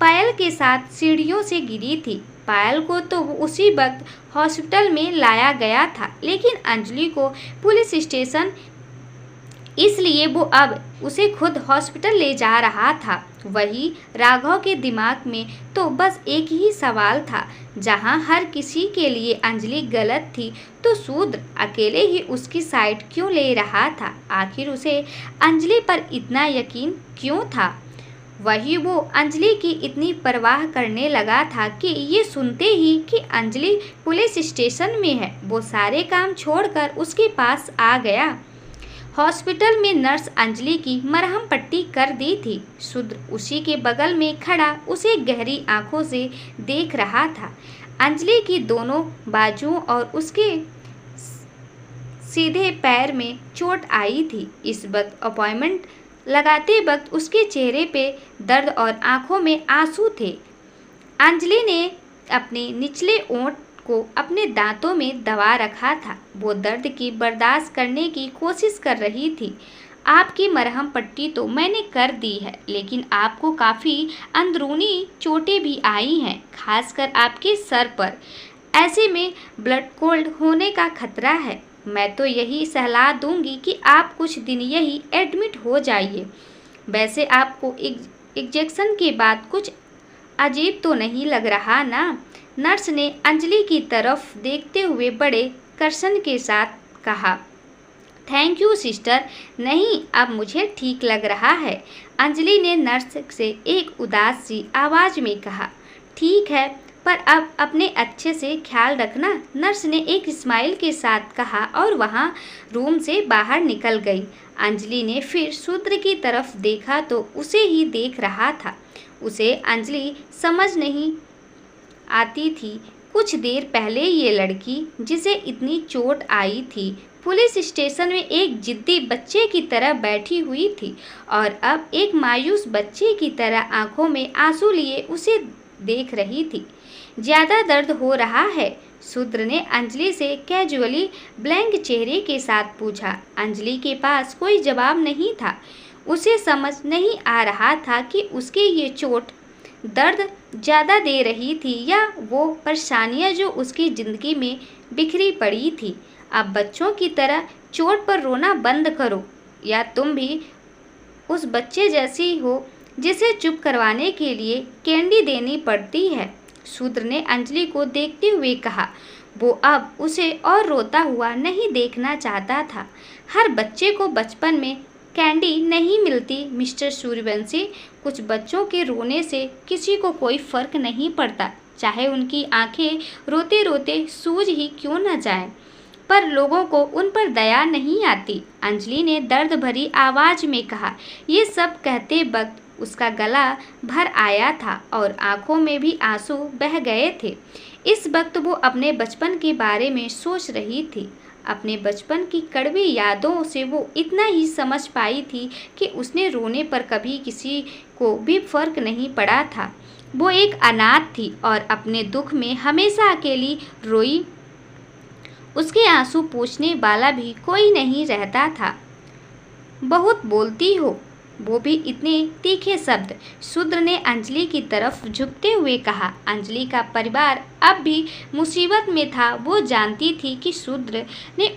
पायल के साथ सीढ़ियों से गिरी थी। पायल को तो उसी वक्त हॉस्पिटल में लाया गया था, लेकिन अंजलि को पुलिस स्टेशन, इसलिए वो अब उसे खुद हॉस्पिटल ले जा रहा था। वही राघव के दिमाग में तो बस एक ही सवाल था, जहां हर किसी के लिए अंजलि गलत थी तो शूद्र अकेले ही उसकी साइड क्यों ले रहा था? आखिर उसे अंजलि पर इतना यकीन क्यों था? वही वो अंजलि की इतनी परवाह करने लगा था कि ये सुनते ही कि अंजलि पुलिस स्टेशन में है, वो सारे काम छोड़कर उसके पास आ गया। हॉस्पिटल में नर्स अंजलि की मरहम पट्टी कर दी थी। शूद्र उसी के बगल में खड़ा उसे गहरी आंखों से देख रहा था। अंजलि की दोनों बाजुओं और उसके सीधे पैर में चोट आई थी। इस वक्त अपॉइंटमेंट लगाते वक्त उसके चेहरे पे दर्द और आंखों में आंसू थे। अंजलि ने अपने निचले ओंठ को अपने दांतों में दबा रखा था। वो दर्द की बर्दाश्त करने की कोशिश कर रही थी। आपकी मरहम पट्टी तो मैंने कर दी है, लेकिन आपको काफ़ी अंदरूनी चोटें भी आई हैं, खासकर आपके सर पर। ऐसे में ब्लड कोल्ड होने का खतरा है। मैं तो यही सलाह दूंगी कि आप कुछ दिन यही एडमिट हो जाइए। वैसे आपको इंजेक्शन के बाद कुछ अजीब तो नहीं लग रहा ना? नर्स ने अंजलि की तरफ देखते हुए बड़े कर्षण के साथ कहा। थैंक यू सिस्टर, नहीं अब मुझे ठीक लग रहा है, अंजलि ने नर्स से एक उदास सी आवाज़ में कहा। ठीक है, पर अब अपने अच्छे से ख्याल रखना, नर्स ने एक स्माइल के साथ कहा और वहाँ रूम से बाहर निकल गई। अंजलि ने फिर शूद्र की तरफ देखा तो उसे ही देख रहा था। उसे अंजलि समझ नहीं आती थी। कुछ देर पहले ये लड़की, जिसे इतनी चोट आई थी, पुलिस स्टेशन में एक जिद्दी बच्चे की तरह बैठी हुई थी और अब एक मायूस बच्चे की तरह आंखों में आंसू लिए उसे देख रही थी। ज़्यादा दर्द हो रहा है? शूद्र ने अंजलि से कैजुअली ब्लैंक चेहरे के साथ पूछा। अंजलि के पास कोई जवाब नहीं था। उसे समझ नहीं आ रहा था कि उसकी ये चोट दर्द ज़्यादा दे रही थी या वो परेशानियां जो उसकी ज़िंदगी में बिखरी पड़ी थी। अब बच्चों की तरह चोट पर रोना बंद करो, या तुम भी उस बच्चे जैसी हो जिसे चुप करवाने के लिए कैंडी देनी पड़ती है। शूद्र ने अंजलि को देखते हुए कहा। वो अब उसे और रोता हुआ नहीं देखना चाहता था। हर बच्चे को बचपन में कैंडी नहीं मिलती मिस्टर सूर्यवंशी। कुछ बच्चों के रोने से किसी को कोई फर्क नहीं पड़ता, चाहे उनकी आंखें रोते रोते सूज ही क्यों न जाएं। पर लोगों को उन पर दया नहीं आती। अंजलि ने दर्द भरी आवाज में कहा। ये सब कहते वक्त उसका गला भर आया था और आंखों में भी आंसू बह गए थे। इस वक्त वो अपने बचपन के बारे में सोच रही थी। अपने बचपन की कड़वी यादों से वो इतना ही समझ पाई थी कि उसने रोने पर कभी किसी को भी फर्क नहीं पड़ा था। वो एक अनाथ थी और अपने दुख में हमेशा अकेली रोई। उसके आंसू पोंछने वाला भी कोई नहीं रहता था। बहुत बोलती हो, वो भी इतने तीखे शब्द। शूद्र ने अंजलि की तरफ झुकते हुए कहा। अंजलि का परिवार अब भी मुसीबत में था। वो जानती थी कि शूद्र ने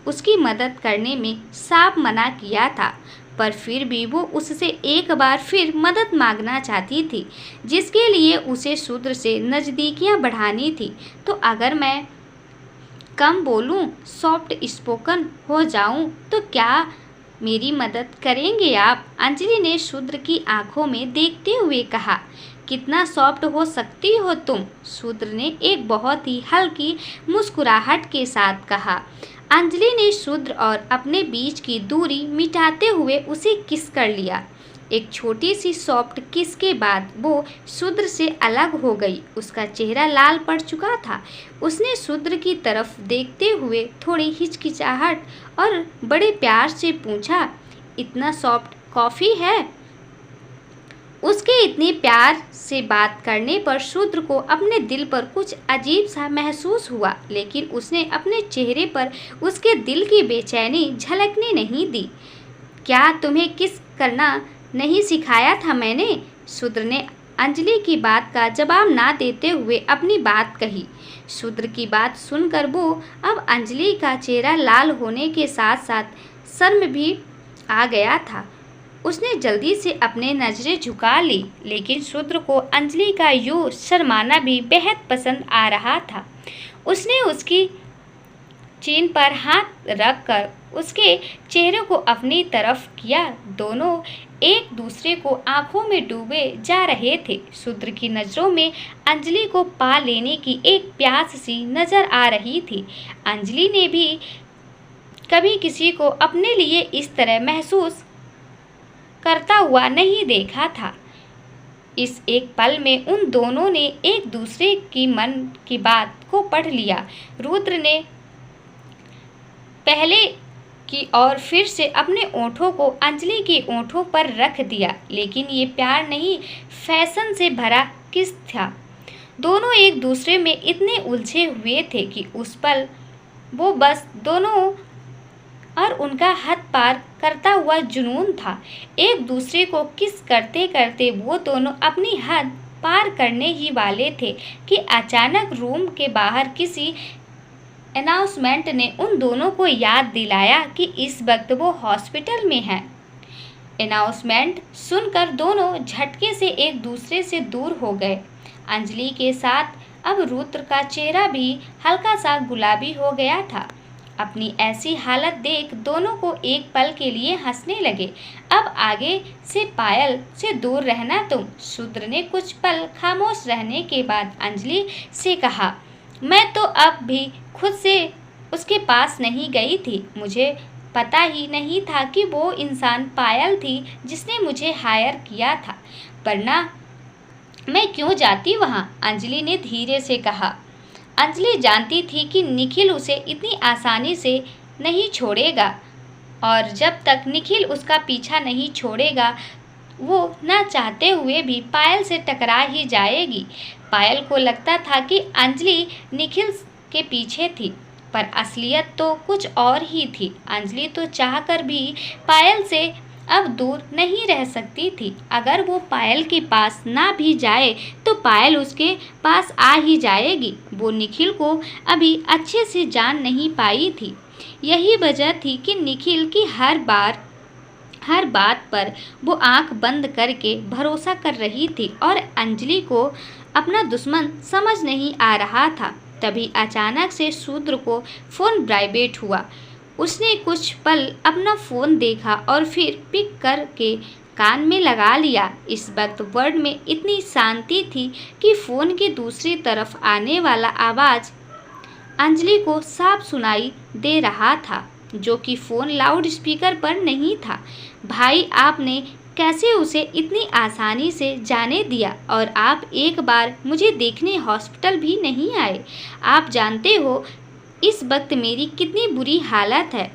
उसकी मदद करने में साफ मना किया था, पर फिर भी वो उससे एक बार फिर मदद मांगना चाहती थी, जिसके लिए उसे शूद्र से नज़दीकियाँ बढ़ानी थी। तो अगर मैं कम बोलूं, सॉफ्ट स्पोकन हो जाऊं, तो क्या मेरी मदद करेंगे आप? अंजलि ने शूद्र की आंखों में देखते हुए कहा। कितना सॉफ्ट हो सकती हो तुम? शूद्र ने एक बहुत ही हल्की मुस्कुराहट के साथ कहा। अंजलि ने शूद्र और अपने बीच की दूरी मिटाते हुए उसे किस कर लिया। एक छोटी सी सॉफ्ट किस के बाद वो शूद्र से अलग हो गई। उसका चेहरा लाल पड़ चुका था। उसने शूद्र की तरफ देखते हुए थोड़ी हिचकिचाहट और बड़े प्यार से पूछा, इतना सॉफ्ट कॉफ़ी है? उसके इतने प्यार से बात करने पर शूद्र को अपने दिल पर कुछ अजीब सा महसूस हुआ, लेकिन उसने अपने चेहरे पर उसके दिल की बेचैनी झलकने नहीं दी। क्या तुम्हें किस करना नहीं सिखाया था मैंने? शूद्र ने अंजलि की बात का जवाब ना देते हुए अपनी बात कही। शूद्र की बात सुनकर वो अब अंजलि का चेहरा लाल होने के साथ साथ शर्म भी आ गया था। उसने जल्दी से अपने नज़रें झुका ली, लेकिन शूद्र को अंजलि का यूँ शर्माना भी बेहद पसंद आ रहा था। उसने उसकी चीन पर हाथ रखकर उसके चेहरे को अपनी तरफ किया। दोनों एक दूसरे को आंखों में डूबे जा रहे थे। शूद्र की नज़रों में अंजलि को पा लेने की एक प्यास सी नज़र आ रही थी। अंजलि ने भी कभी किसी को अपने लिए इस तरह महसूस करता हुआ नहीं देखा था। इस एक पल में उन दोनों ने एक दूसरे की मन की बात को पढ़ लिया। रुद्र ने पहले की और फिर से अपने ओंठों को अंजलि के ओंठों पर रख दिया, लेकिन ये प्यार नहीं, फैशन से भरा किस था। दोनों एक दूसरे में इतने उलझे हुए थे कि उस पल वो बस दोनों और उनका हद पार करता हुआ जुनून था। एक दूसरे को किस करते करते वो दोनों अपनी हद पार करने ही वाले थे कि अचानक रूम के बाहर किसी अनाउंसमेंट ने उन दोनों को याद दिलाया कि इस वक्त वो हॉस्पिटल में हैं। अनाउंसमेंट सुनकर दोनों झटके से एक दूसरे से दूर हो गए। अंजलि के साथ अब रुद्र का चेहरा भी हल्का सा गुलाबी हो गया था। अपनी ऐसी हालत देख दोनों को एक पल के लिए हंसने लगे। अब आगे से पायल से दूर रहना तुम। शूद्र ने कुछ पल खामोश रहने के बाद अंजलि से कहा, मैं तो अब भी खुद से उसके पास नहीं गई थी। मुझे पता ही नहीं था कि वो इंसान पायल थी जिसने मुझे हायर किया था, वरना मैं क्यों जाती वहाँ? अंजलि ने धीरे से कहा। अंजलि जानती थी कि निखिल उसे इतनी आसानी से नहीं छोड़ेगा और जब तक निखिल उसका पीछा नहीं छोड़ेगा वो ना चाहते हुए भी पायल से टकरा ही जाएगी। पायल को लगता था कि अंजलि निखिल के पीछे थी, पर असलियत तो कुछ और ही थी। अंजलि तो चाहकर भी पायल से अब दूर नहीं रह सकती थी। अगर वो पायल के पास ना भी जाए तो पायल उसके पास आ ही जाएगी। वो निखिल को अभी अच्छे से जान नहीं पाई थी। यही वजह थी कि निखिल की हर बात पर वो आंख बंद करके भरोसा कर रही थी और अंजलि को अपना दुश्मन समझ नहीं आ रहा था। तभी अचानक से शूद्र को फोन वाइब्रेट हुआ। उसने कुछ पल अपना फोन देखा और फिर पिक करके कान में लगा लिया। इस वक्त वर्ल्ड में इतनी शांति थी कि फोन की दूसरी तरफ आने वाला आवाज अंजलि को साफ सुनाई दे रहा था, जो कि फोन लाउड स्पीकर पर नहीं था। भाई, आपने कैसे उसे इतनी आसानी से जाने दिया और आप एक बार मुझे देखने हॉस्पिटल भी नहीं आए। आप जानते हो इस वक्त मेरी कितनी बुरी हालत है।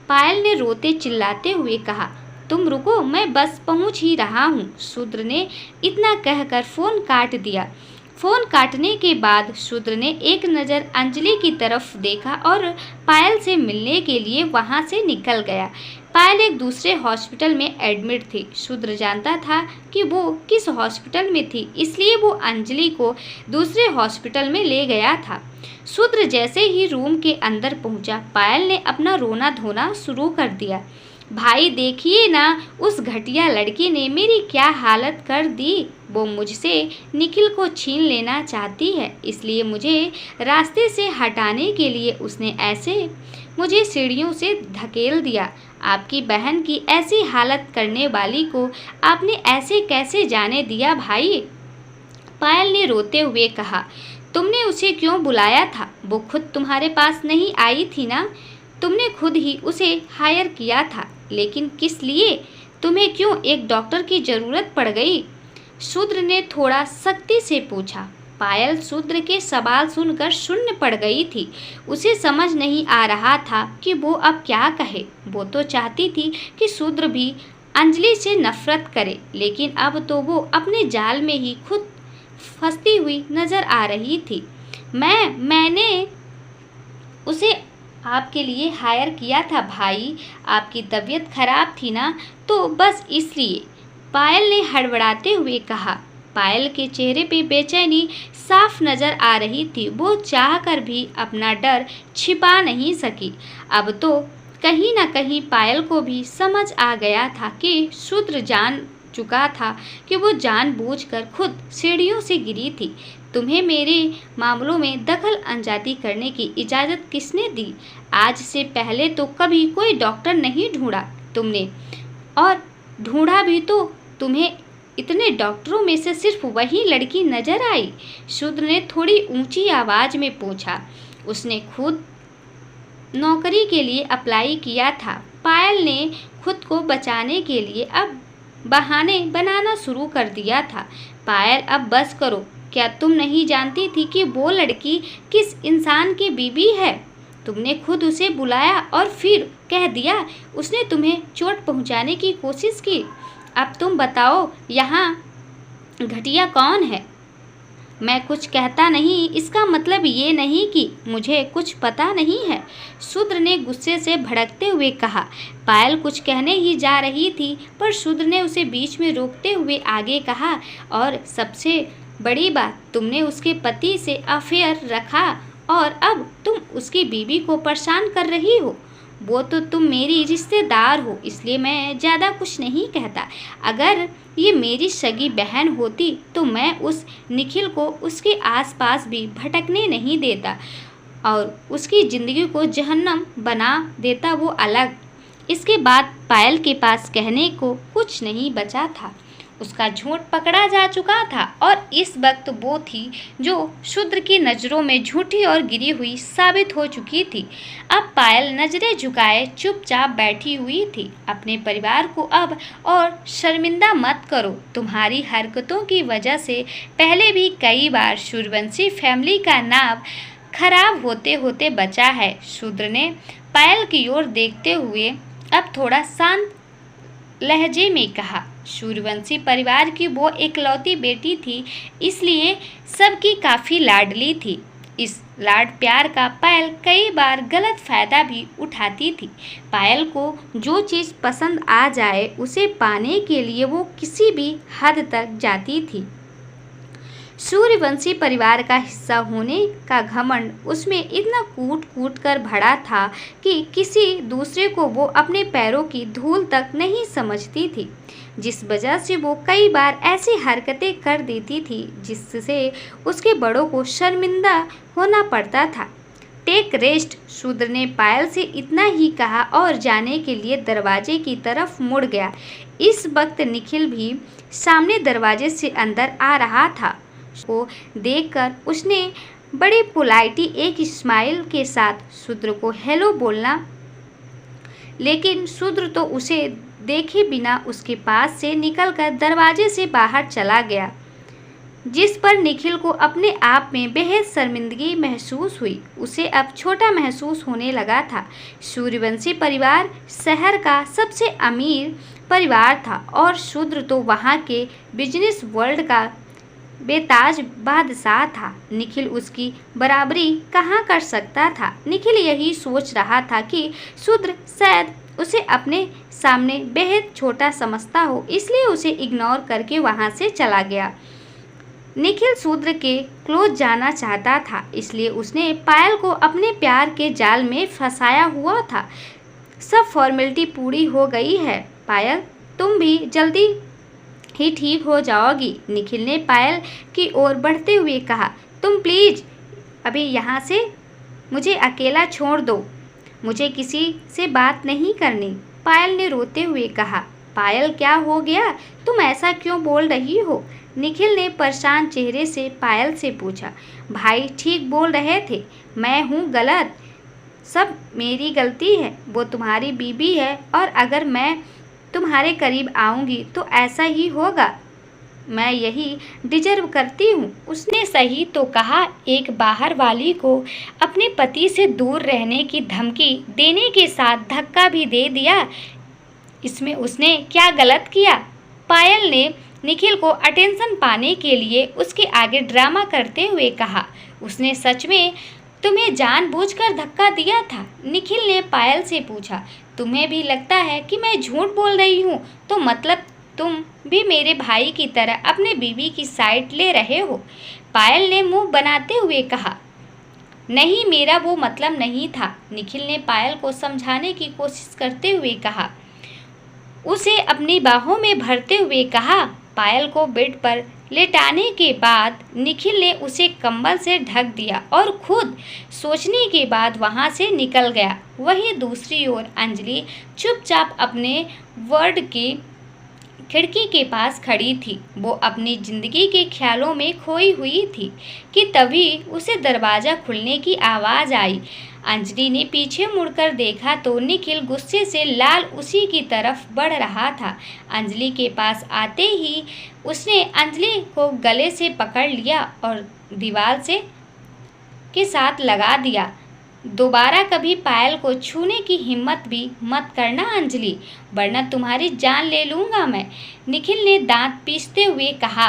पायल ने रोते चिल्लाते हुए कहा। तुम रुको, मैं बस पहुंच ही रहा हूँ। शूद्र ने इतना कहकर फोन काट दिया। फोन काटने के बाद शूद्र ने एक नज़र अंजलि की तरफ देखा और पायल से मिलने के लिए वहां से निकल गया। पायल एक दूसरे हॉस्पिटल में एडमिट थी। शूद्र जानता था कि वो किस हॉस्पिटल में थी, इसलिए वो अंजलि को दूसरे हॉस्पिटल में ले गया था। शूद्र जैसे ही रूम के अंदर पहुंचा, पायल ने अपना रोना धोना शुरू कर दिया। भाई, देखिए ना, उस घटिया लड़की ने मेरी क्या हालत कर दी। वो मुझसे निखिल को छीन लेना चाहती है, इसलिए मुझे रास्ते से हटाने के लिए उसने ऐसे मुझे सीढ़ियों से धकेल दिया। आपकी बहन की ऐसी हालत करने वाली को आपने ऐसे कैसे जाने दिया भाई? पायल ने रोते हुए कहा। तुमने उसे क्यों बुलाया था? वो खुद तुम्हारे पास नहीं आई थी ना? तुमने खुद ही उसे हायर किया था, लेकिन किस लिए? तुम्हें क्यों एक डॉक्टर की जरूरत पड़ गई? शूद्र ने थोड़ा सख्ती से पूछा। पायल शूद्र के सवाल सुनकर शून्य पड़ गई थी। उसे समझ नहीं आ रहा था कि वो अब क्या कहे। वो तो चाहती थी कि शूद्र भी अंजलि से नफरत करे, लेकिन अब तो वो अपने जाल में ही खुद फंसती हुई नजर आ रही थी। मैंने उसे आपके लिए हायर किया था भाई। आपकी तबीयत खराब थी ना, तो बस इसलिए, पायल ने हड़बड़ाते हुए कहा। पायल के चेहरे पे बेचैनी साफ नजर आ रही थी। वो चाहकर भी अपना डर छिपा नहीं सकी। अब तो कहीं न कहीं पायल को भी समझ आ गया था कि शूद्र जान चुका था कि वो जानबूझकर खुद सीढ़ियों से गिरी थी। तुम्हें मेरे मामलों में दखल अंदाजी करने की इजाज़त किसने दी? आज से पहले तो कभी कोई डॉक्टर नहीं ढूंढा तुमने, और ढूंढा भी तो तुम्हें इतने डॉक्टरों में से सिर्फ वही लड़की नजर आई। शूद्र ने थोड़ी ऊंची आवाज में पूछा। उसने खुद नौकरी के लिए अप्लाई किया था। पायल ने खुद को बचाने के लिए अब बहाने बनाना शुरू कर दिया था। पायल, अब बस करो। क्या तुम नहीं जानती थी कि वो लड़की किस इंसान की बीवी है? तुमने खुद उसे बुलाया और फिर कह दिया उसने तुम्हें चोट पहुंचाने की कोशिश की। अब तुम बताओ, यहाँ घटिया कौन है? मैं कुछ कहता नहीं, इसका मतलब ये नहीं कि मुझे कुछ पता नहीं है, शूद्र ने गुस्से से भड़कते हुए कहा। पायल कुछ कहने ही जा रही थी, पर शूद्र ने उसे बीच में रोकते हुए आगे कहा, और सबसे बड़ी बात, तुमने उसके पति से अफेयर रखा और अब तुम उसकी बीवी को परेशान कर रही हो। वो तो तुम मेरी रिश्तेदार हो, इसलिए मैं ज़्यादा कुछ नहीं कहता। अगर ये मेरी सगी बहन होती तो मैं उस निखिल को उसके आसपास भी भटकने नहीं देता और उसकी ज़िंदगी को जहन्नम बना देता, वो अलग। इसके बाद पायल के पास कहने को कुछ नहीं बचा था। उसका झूठ पकड़ा जा चुका था और इस वक्त वो थी जो शूद्र की नज़रों में झूठी और गिरी हुई साबित हो चुकी थी। अब पायल नज़रें झुकाए चुपचाप बैठी हुई थी। अपने परिवार को अब और शर्मिंदा मत करो। तुम्हारी हरकतों की वजह से पहले भी कई बार सूर्यवंशी फैमिली का नाम खराब होते होते बचा है। शूद्र ने पायल की ओर देखते हुए अब थोड़ा शांत लहजे में कहा। सूर्यवंशी परिवार की वो इकलौती बेटी थी, इसलिए सबकी काफ़ी लाडली थी। इस लाड प्यार का पायल कई बार गलत फ़ायदा भी उठाती थी। पायल को जो चीज़ पसंद आ जाए उसे पाने के लिए वो किसी भी हद तक जाती थी। सूर्यवंशी परिवार का हिस्सा होने का घमंड उसमें इतना कूट कूट कर भरा था कि किसी दूसरे को वो अपने पैरों की धूल तक नहीं समझती थी, जिस वजह से वो कई बार ऐसी हरकतें कर देती थी जिससे उसके बड़ों को शर्मिंदा होना पड़ता था। टेक रेस्ट, शूद्र ने पायल से इतना ही कहा और जाने के लिए दरवाजे की तरफ मुड़ गया। इस वक्त निखिल भी सामने दरवाजे से अंदर आ रहा था। को देखकर उसने बड़ी पोलाइटी एक स्माइल के साथ शूद्र को हेलो बोलना, लेकिन शूद्र तो उसे देखे बिना उसके पास से निकलकर दरवाजे से बाहर चला गया, जिस पर निखिल को अपने आप में बेहद शर्मिंदगी महसूस हुई। उसे अब छोटा महसूस होने लगा था। सूर्यवंशी परिवार शहर का सबसे अमीर परिवार था और शूद्र तो वहाँ के बिजनेस वर्ल्ड का बेताज बादशाह था। निखिल उसकी बराबरी कहाँ कर सकता था। निखिल यही सोच रहा था कि शूद्र शायद उसे अपने सामने बेहद छोटा समझता हो, इसलिए उसे इग्नोर करके वहाँ से चला गया। निखिल शूद्र के क्लोज जाना चाहता था, इसलिए उसने पायल को अपने प्यार के जाल में फंसाया हुआ था। सब फॉर्मेलिटी पूरी हो गई है पायल, तुम भी जल्दी ही ठीक हो जाओगी, निखिल ने पायल की ओर बढ़ते हुए कहा। तुम प्लीज अभी यहाँ से मुझे अकेला छोड़ दो, मुझे किसी से बात नहीं करनी, पायल ने रोते हुए कहा। पायल क्या हो गया, तुम ऐसा क्यों बोल रही हो, निखिल ने परेशान चेहरे से पायल से पूछा। भाई ठीक बोल रहे थे, मैं हूँ गलत, सब मेरी गलती है, वो तुम्हारी बीबी है और अगर मैं तुम्हारे करीब आऊँगी तो ऐसा ही होगा, मैं यही डिजर्व करती हूँ। उसने सही तो कहा, एक बाहर वाली को अपने पति से दूर रहने की धमकी देने के साथ धक्का भी दे दिया, इसमें उसने क्या गलत किया। पायल ने निखिल को अटेंशन पाने के लिए उसके आगे ड्रामा करते हुए कहा। उसने सच में तुम्हें जानबूझकर धक्का दिया था, निखिल ने पायल से पूछा। तुम्हें भी लगता है कि मैं झूठ बोल रही हूँ, तो मतलब तुम भी मेरे भाई की तरह अपने बीवी की साइड ले रहे हो, पायल ने मुंह बनाते हुए कहा। नहीं, मेरा वो मतलब नहीं था, निखिल ने पायल को समझाने की कोशिश करते हुए कहा। उसे अपनी बाहों में भरते हुए कहा। पायल को बेड पर लेटाने के बाद निखिल ने उसे कंबल से ढक दिया और खुद सोचने के बाद वहां से निकल गया। वहीं दूसरी ओर अंजलि चुपचाप अपने वार्ड की खिड़की के पास खड़ी थी। वो अपनी जिंदगी के ख्यालों में खोई हुई थी कि तभी उसे दरवाज़ा खुलने की आवाज़ आई। अंजलि ने पीछे मुड़कर देखा तो निखिल गुस्से से लाल उसी की तरफ बढ़ रहा था। अंजलि के पास आते ही उसने अंजलि को गले से पकड़ लिया और दीवार से के साथ लगा दिया। दोबारा कभी पायल को छूने की हिम्मत भी मत करना अंजलि, वरना तुम्हारी जान ले लूँगा मैं, निखिल ने दांत पीसते हुए कहा।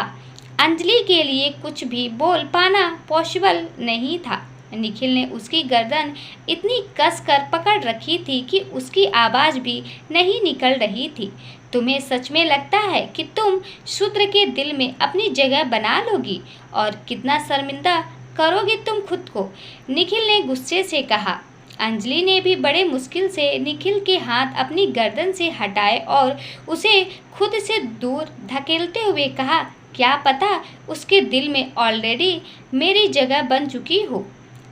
अंजलि के लिए कुछ भी बोल पाना पॉसिबल नहीं था। निखिल ने उसकी गर्दन इतनी कस कर पकड़ रखी थी कि उसकी आवाज़ भी नहीं निकल रही थी। तुम्हें सच में लगता है कि तुम शूद्र के दिल में अपनी जगह बना लोगी और कितना शर्मिंदा करोगे तुम खुद को, निखिल ने गुस्से से कहा। अंजलि ने भी बड़े मुश्किल से निखिल के हाथ अपनी गर्दन से हटाए और उसे खुद से दूर धकेलते हुए कहा। क्या पता उसके दिल में ऑलरेडी मेरी जगह बन चुकी हो,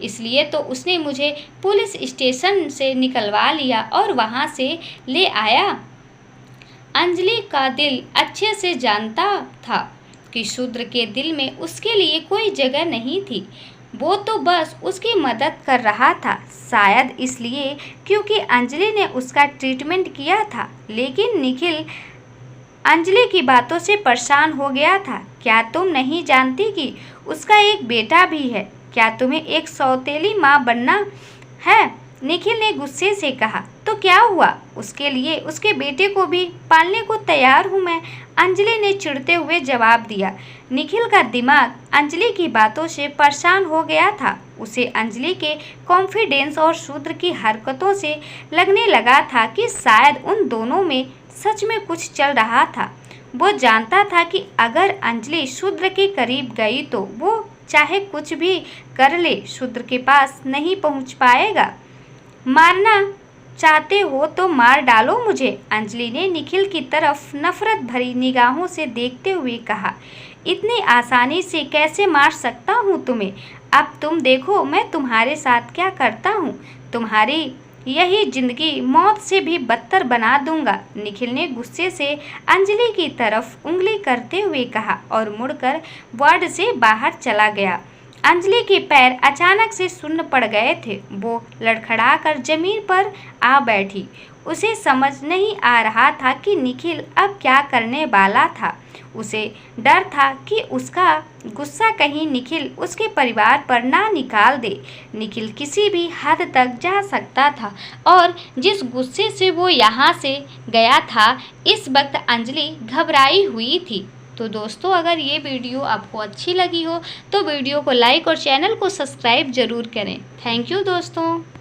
इसलिए तो उसने मुझे पुलिस स्टेशन से निकलवा लिया और वहाँ से ले आया। अंजलि का दिल अच्छे से जानता था कि शूद्र के दिल में उसके लिए कोई जगह नहीं थी। वो तो बस उसकी मदद कर रहा था, शायद इसलिए क्योंकि अंजलि ने उसका ट्रीटमेंट किया था। लेकिन निखिल अंजलि की बातों से परेशान हो गया था। क्या तुम नहीं जानती कि उसका एक बेटा भी है? क्या तुम्हें एक सौतेली माँ बनना है? निखिल ने गुस्से से कहा। तो क्या हुआ, उसके लिए उसके बेटे को भी पालने को तैयार हूँ मैं, अंजलि ने चिढ़ते हुए जवाब दिया। निखिल का दिमाग अंजलि की बातों से परेशान हो गया था। उसे अंजलि के कॉन्फिडेंस और शूद्र की हरकतों से लगने लगा था कि शायद उन दोनों में सच में कुछ चल रहा था। वो जानता था कि अगर अंजलि शूद्र के करीब गई तो वो चाहे कुछ भी कर ले शूद्र के पास नहीं पहुंच पाएगा। मारना चाहते हो तो मार डालो मुझे, अंजलि ने निखिल की तरफ नफरत भरी निगाहों से देखते हुए कहा। इतनी आसानी से कैसे मार सकता हूँ तुम्हें? अब तुम देखो मैं तुम्हारे साथ क्या करता हूँ। तुम्हारी यही जिंदगी मौत से भी बदतर बना दूंगा, निखिल ने गुस्से से अंजलि की तरफ उंगली करते हुए कहा और मुड़कर वार्ड से बाहर चला गया। अंजलि के पैर अचानक से सुन्न पड़ गए थे। वो लड़खड़ाकर जमीन पर आ बैठी। उसे समझ नहीं आ रहा था कि निखिल अब क्या करने वाला था। उसे डर था कि उसका गुस्सा कहीं निखिल उसके परिवार पर ना निकाल दे। निखिल किसी भी हद तक जा सकता था और जिस गुस्से से वो यहाँ से गया था, इस वक्त अंजलि घबराई हुई थी। तो दोस्तों, अगर ये वीडियो आपको अच्छी लगी हो तो वीडियो को लाइक और चैनल को सब्सक्राइब ज़रूर करें। थैंक यू दोस्तों।